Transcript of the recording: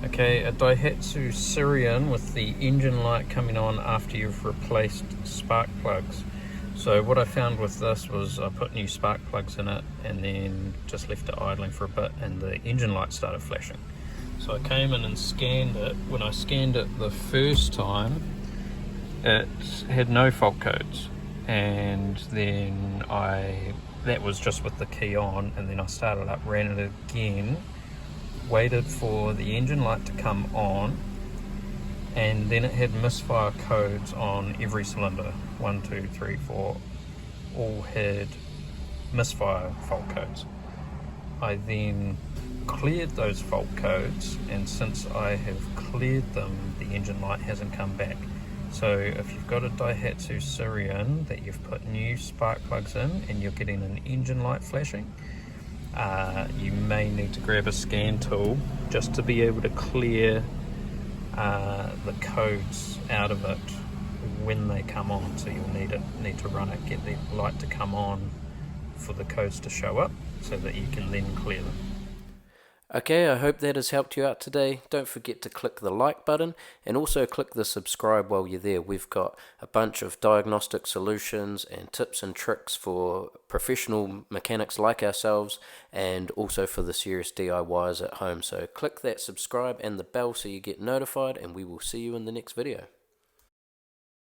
Okay, a Daihatsu Syrian with the engine light coming on after you've replaced spark plugs. So what I found with this was I put new spark plugs in it and then just left it idling for a bit and the engine light started flashing. So I came in and scanned it. When I scanned it the first time, it had no fault codes, and then that was just with the key on, and then I started up, ran it again, waited for the engine light to come on, and then it had misfire codes on every cylinder. 1, 2, 3, 4, all had misfire fault codes. I then cleared those fault codes, and since I have cleared them, the engine light hasn't come back. So if you've got a Daihatsu Syrian that you've put new spark plugs in and you're getting an engine light flashing, you may need to grab a scan tool just to be able to clear the codes out of it when they come on. So you'll need to run it, get the light to come on for the codes to show up so that you can then clear them. Okay, I hope that has helped you out today. Don't forget to click the like button and also click the subscribe while you're there. We've got a bunch of diagnostic solutions and tips and tricks for professional mechanics like ourselves, and also for the serious DIYers at home. So click that subscribe and the bell so you get notified, and we will see you in the next video.